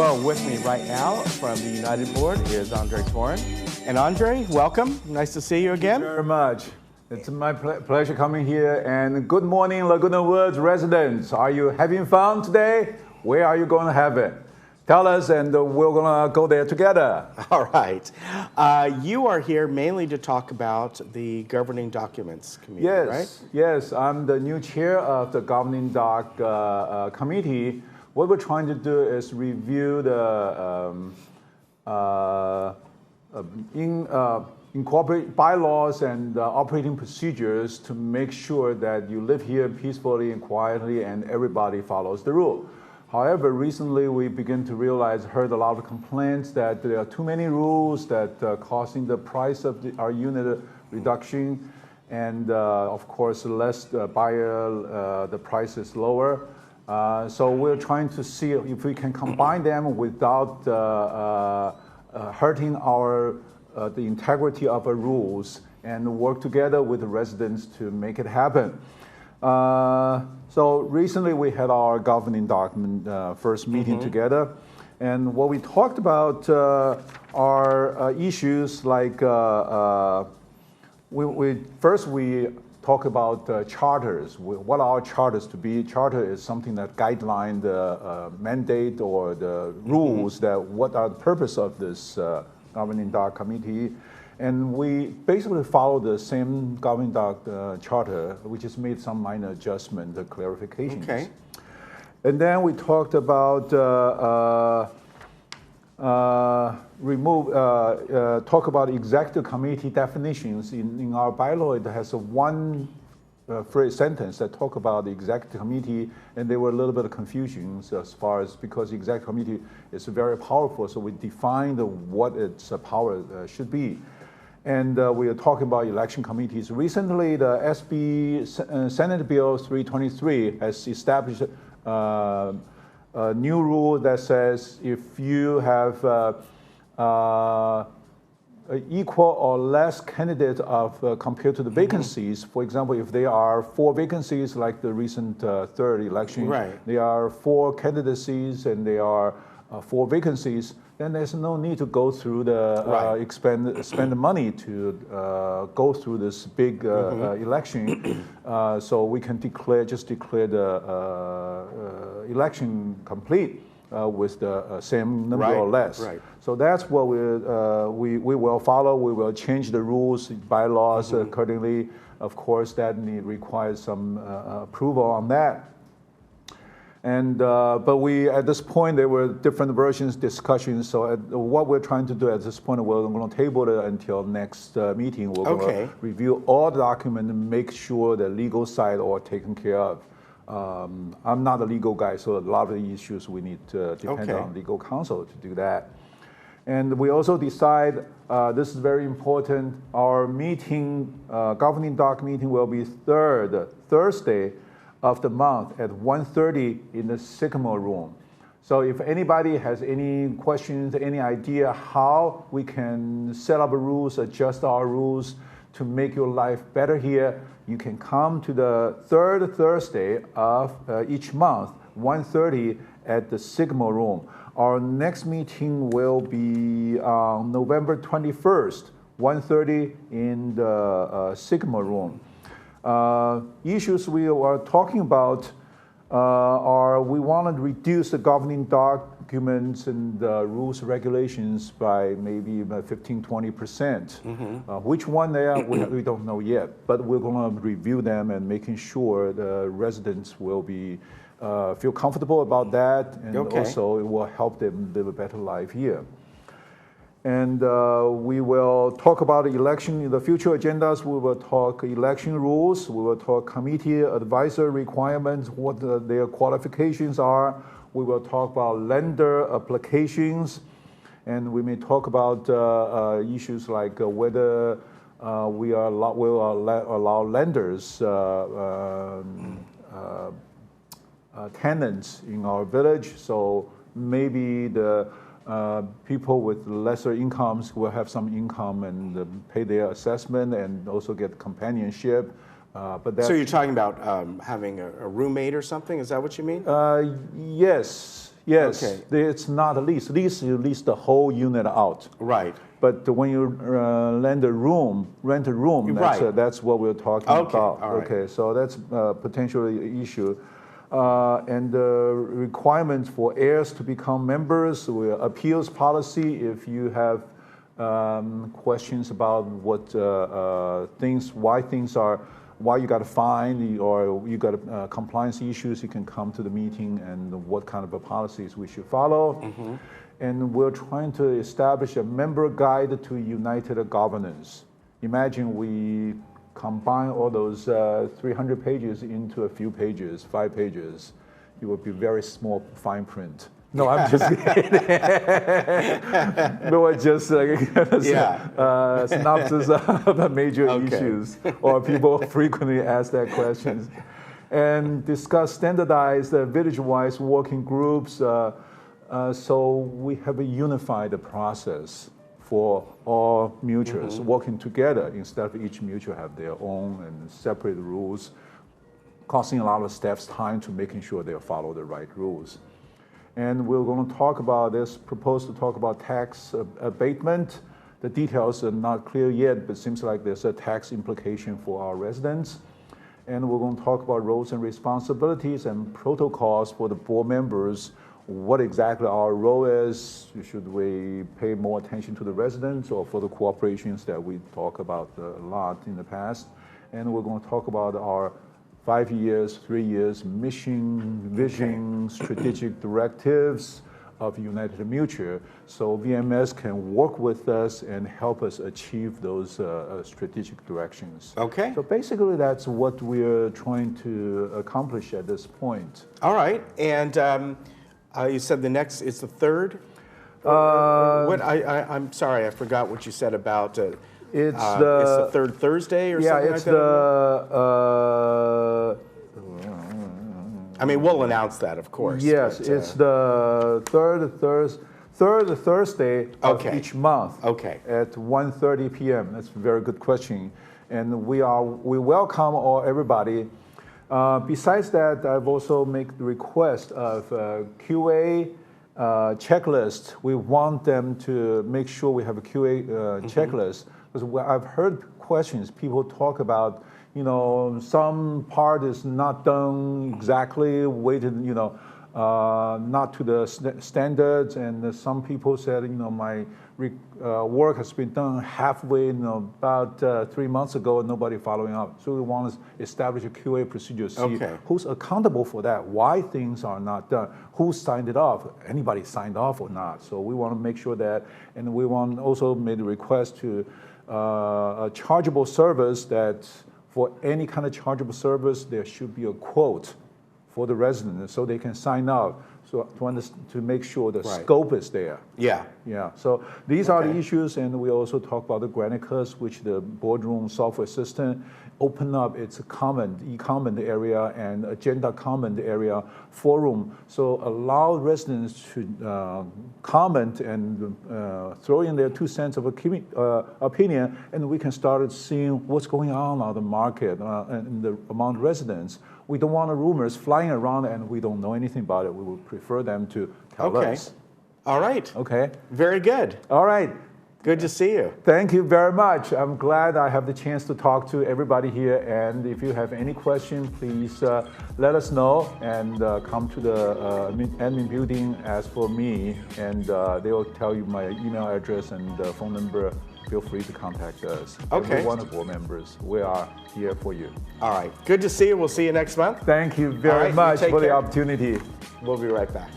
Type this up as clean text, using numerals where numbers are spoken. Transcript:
Well, with me right now from the United Board is Andre Torin. And Andre, welcome. Nice to see you again. Thank you very much. It's my pleasure coming here. And good morning, Laguna Woods residents. Are you having fun today? Where are you going to have it? Tell us, and we're going to go there together. All right. You are here mainly to talk about the governing documents committee, right? Yes. I'm the new chair of the governing doc committee. What we're trying to do is review the incorporate bylaws and operating procedures to make sure that you live here peacefully and quietly and everybody follows the rule. However, recently we begin to realize, heard a lot of complaints that there are too many rules that causing the price of our unit reduction, and of course, less buyer, the price is lower. So we're trying to see if we can combine them without hurting the integrity of our rules, and work together with the residents to make it happen. So recently we had our governing document first meeting together, and what we talked about are issues like we talk about charters. What are charters to be? Charter is something that guideline the mandate or the rules that what are the purpose of this governing doc committee. And we basically follow the same governing doc charter. We just made some minor adjustment, clarifications. Okay. And then we talked about talk about executive committee definitions. In our bylaw, it has one phrase sentence that talk about the executive committee, and there were a little bit of confusions as far as, because the executive committee is very powerful, so we defined what its power should be. And we are talking about election committees. Recently, the Senate Bill 323 has established a new rule that says if you have equal or less candidates compared to the vacancies, for example, if there are 4 vacancies, like the recent third election, there are 4 candidacies and there are 4 vacancies, then there's no need to go through the spend the money to go through this big election. So we can declare the election complete with the same number or less. So that's what we will follow. We will change the rules, bylaws accordingly. Of course, that requires some approval on that. And but at this point, there were different versions, discussions. So what we're trying to do at this point, we're going to table it until next meeting. We're going to review all the documents and make sure the legal side are taken care of. I'm not a legal guy, so a lot of the issues we need to depend on legal counsel to do that. And we also decide, this is very important, our meeting, governing doc meeting will be Thursday of the month at 1:30 in the Sycamore Room. So if anybody has any questions, any idea how we can set up rules, adjust our rules to make your life better here, you can come to the third Thursday of each month, 1:30 at the Sycamore Room. Our next meeting will be on November 21st, 1:30 in the Sycamore Room. Issues we are talking about are we want to reduce the governing documents and rules regulations by maybe 15–20%. Which one they are, we don't know yet, but we're going to review them and making sure the residents will be feel comfortable about that, and also it will help them live a better life here. And we will talk about the election in the future agendas. We will talk election rules. We will talk committee advisor requirements, what their qualifications are. We will talk about lender applications. And we may talk about issues like whether we will allow lenders, tenants in our village. So maybe the people with lesser incomes will have some income and pay their assessment and also get companionship. But so you're talking about having a roommate or something? Is that what you mean? Yes. Yes, Okay. it's not a lease. Lease, you lease the whole unit out. Right. But when you rent a room, Right. That's what we're talking Okay, about. all right. Okay, so that's potentially an issue. And the requirements for heirs to become members, appeals policy, if you have questions about what why you got to fine or you got compliance issues, you can come to the meeting and what kind of policies we should follow. Mm-hmm. And we're trying to establish a member guide to united governance. Imagine we combine all those 300 pages into a few pages, 5 pages. It would be very small fine print. No, I'm just kidding. No, just synopsis of the major issues, or people frequently ask that questions, and discuss standardized village-wise working groups. So we have a unified process for all mutuals working together instead of each mutual have their own and separate rules, costing a lot of staff's time to making sure they follow the right rules. And we're going to talk about this, propose to talk about tax abatement. The details are not clear yet, but it seems like there's a tax implication for our residents. And we're going to talk about roles and responsibilities and protocols for the board members, what exactly our role is. Should we pay more attention to the residents or for the corporations that we talk about a lot in the past. And we're going to talk about our 5 years, 3 years mission, vision, strategic directives of United Mutual, so VMS can work with us and help us achieve those strategic directions. Okay. So basically, that's what we're trying to accomplish at this point. All right, and you said the next is the third. I'm sorry, I forgot what you said about. It's the third Thursday or something like that? I mean, we'll announce that, of course. Yes, but, it's the third Thursday of each month. Okay. At 1:30 p.m. That's a very good question, and we welcome everybody. Besides that, I've also made the request of QA checklist. We want them to make sure we have a QA checklist. Because I've heard questions, people talk about, some part is not done exactly, not to the standards, and some people said, my work has been done halfway, about 3 months ago, and nobody following up. So we want to establish a QA procedure, see who's accountable for that, why things are not done, who signed it off, anybody signed off or not. So we want to make sure that, and we want also made a request to a chargeable service that for any kind of chargeable service, there should be a quote for the residents so they can sign up. So to make sure the scope is there. Yeah. Yeah. So these are the issues, and we also talk about the Granicus, which the boardroom software system open up its e-comment area and agenda comment area forum. So allow residents to comment and throw in their 2 cents of opinion, and we can start seeing what's going on the market and among residents. We don't want rumors flying around and we don't know anything about it. We would prefer them to tell us. All right. Okay. Very good. All right. Good to see you. Thank you very much. I'm glad I have the chance to talk to everybody here. And if you have any question, please let us know and come to the admin building, ask for me, and they will tell you my email address and phone number. Feel free to contact us. Okay. Every one of our members, we are here for you. All right. Good to see you. We'll see you next month. Thank you very much for the opportunity. We'll be right back.